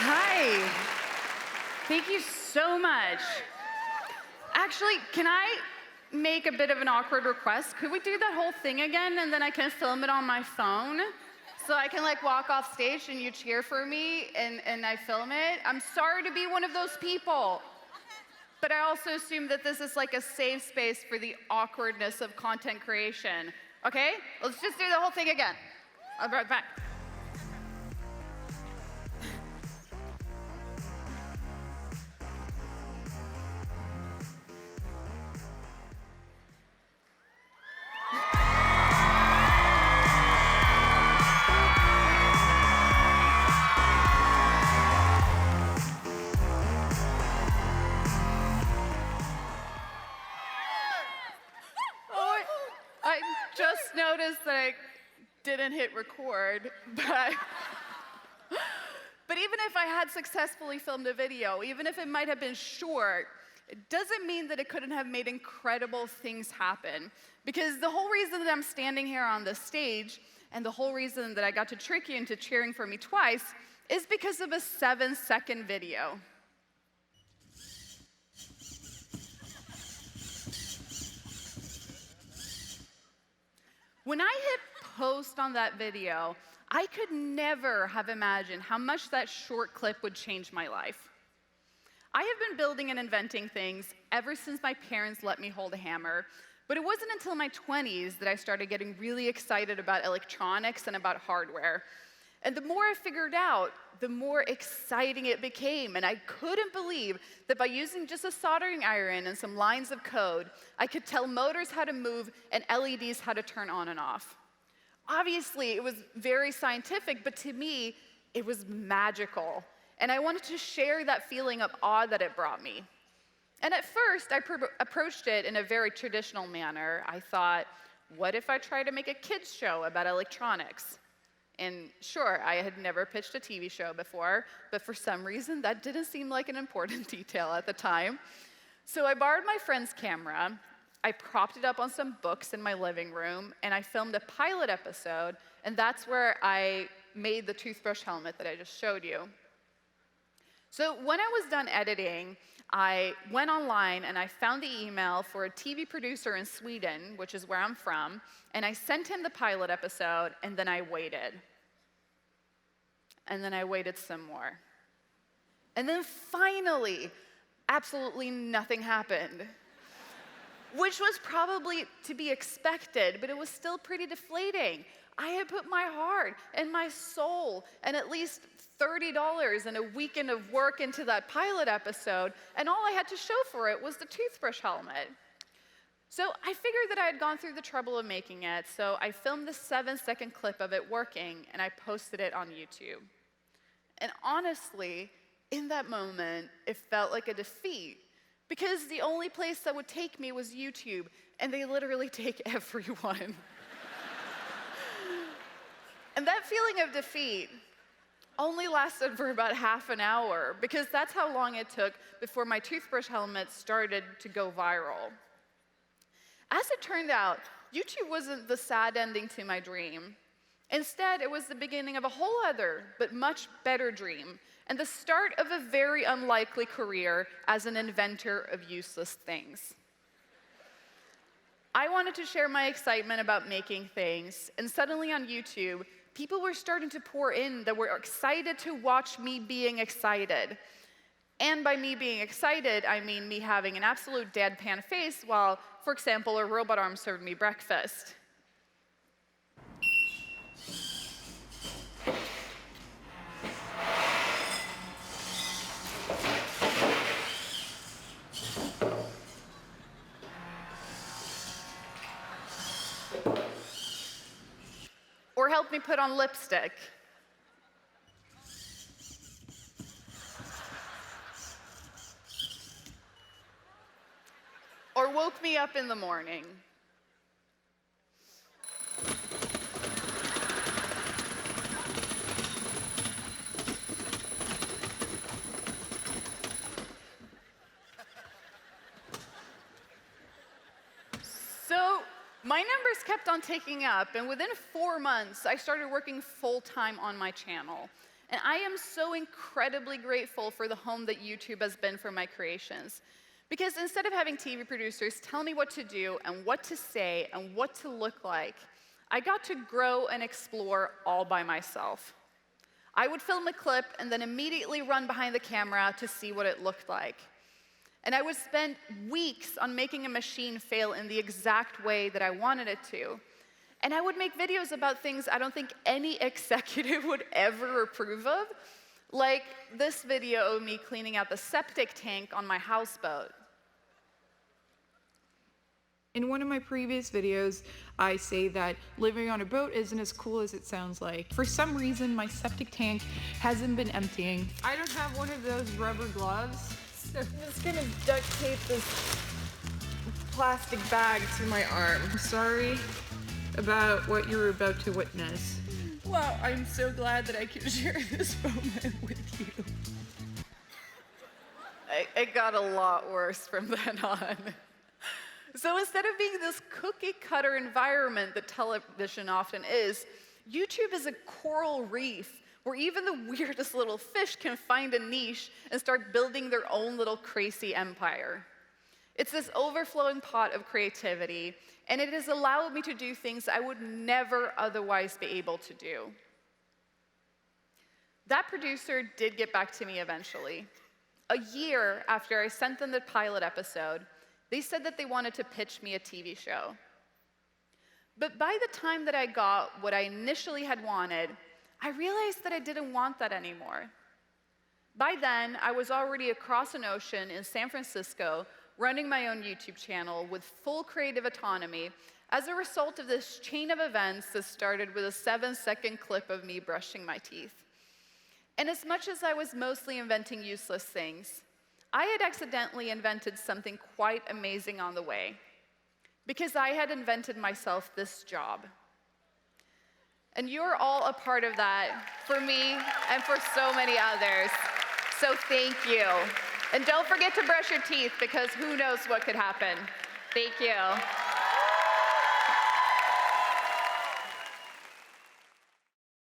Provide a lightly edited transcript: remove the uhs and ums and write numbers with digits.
Hi. Thank you so much. Actually, can I make a bit of an awkward request? Could we do that whole thing again and then I can film it on my phone? So I can like walk off stage and you cheer for me and I film it? I'm sorry to be one of those people. But I also assume that this is like a safe space for the awkwardness of content creation. Okay? Let's just do the whole thing again. I'll be right back. I just noticed that I didn't hit record, but even if I had successfully filmed a video, even if it might have been short, it doesn't mean that it couldn't have made incredible things happen. Because the whole reason that I'm standing here on this stage, and the whole reason that I got to trick you into cheering for me twice, is because of a 7-second video. When I hit post on that video, I could never have imagined how much that short clip would change my life. I have been building and inventing things ever since my parents let me hold a hammer, but it wasn't until my 20s that I started getting really excited about electronics and about hardware. And the more I figured out, the more exciting it became. And I couldn't believe that by using just a soldering iron and some lines of code, I could tell motors how to move and LEDs how to turn on and off. Obviously, it was very scientific, but to me, it was magical. And I wanted to share that feeling of awe that it brought me. And at first, I approached it in a very traditional manner. I thought, what if I try to make a kids show about electronics? And sure, I had never pitched a TV show before, but for some reason, that didn't seem like an important detail at the time. So I borrowed my friend's camera, I propped it up on some books in my living room, and I filmed a pilot episode, and that's where I made the toothbrush helmet that I just showed you. So when I was done editing, I went online and I found the email for a TV producer in Sweden, which is where I'm from, and I sent him the pilot episode, and then I waited. And then I waited some more. And then finally, absolutely nothing happened, which was probably to be expected, but it was still pretty deflating. I had put my heart and my soul and at least $30 and a weekend of work into that pilot episode, and all I had to show for it was the toothbrush helmet. So I figured that I had gone through the trouble of making it, so I filmed the 7-second clip of it working, and I posted it on YouTube. And honestly, in that moment, it felt like a defeat, because the only place that would take me was YouTube, and they literally take everyone. And that feeling of defeat only lasted for about half an hour, because that's how long it took before my toothbrush helmet started to go viral. As it turned out, YouTube wasn't the sad ending to my dream. Instead, it was the beginning of a whole other, but much better dream, and the start of a very unlikely career as an inventor of useless things. I wanted to share my excitement about making things, and suddenly on YouTube, people were starting to pour in that were excited to watch me being excited. And by me being excited, I mean me having an absolute deadpan face while, for example, a robot arm served me breakfast. Or helped me put on lipstick. Or woke me up in the morning. So my numbers kept on ticking up, and within 4 months, I started working full-time on my channel. And I am so incredibly grateful for the home that YouTube has been for my creations. Because instead of having TV producers tell me what to do and what to say and what to look like, I got to grow and explore all by myself. I would film a clip and then immediately run behind the camera to see what it looked like. And I would spend weeks on making a machine fail in the exact way that I wanted it to. And I would make videos about things I don't think any executive would ever approve of, like this video of me cleaning out the septic tank on my houseboat. In one of my previous videos, I say that living on a boat isn't as cool as it sounds like. For some reason, my septic tank hasn't been emptying. I don't have one of those rubber gloves, so I'm just gonna duct tape this plastic bag to my arm. I'm sorry about what you're about to witness. Well, I'm so glad that I can share this moment with you. It got a lot worse from then on. So instead of being this cookie-cutter environment that television often is, YouTube is a coral reef where even the weirdest little fish can find a niche and start building their own little crazy empire. It's this overflowing pot of creativity, and it has allowed me to do things I would never otherwise be able to do. That producer did get back to me eventually. A year after I sent them the pilot episode, they said that they wanted to pitch me a TV show. But by the time that I got what I initially had wanted, I realized that I didn't want that anymore. By then, I was already across an ocean in San Francisco, running my own YouTube channel with full creative autonomy as a result of this chain of events that started with a 7-second clip of me brushing my teeth. And as much as I was mostly inventing useless things, I had accidentally invented something quite amazing on the way, because I had invented myself this job. And you're all a part of that for me and for so many others. So thank you. And don't forget to brush your teeth, because who knows what could happen. Thank you.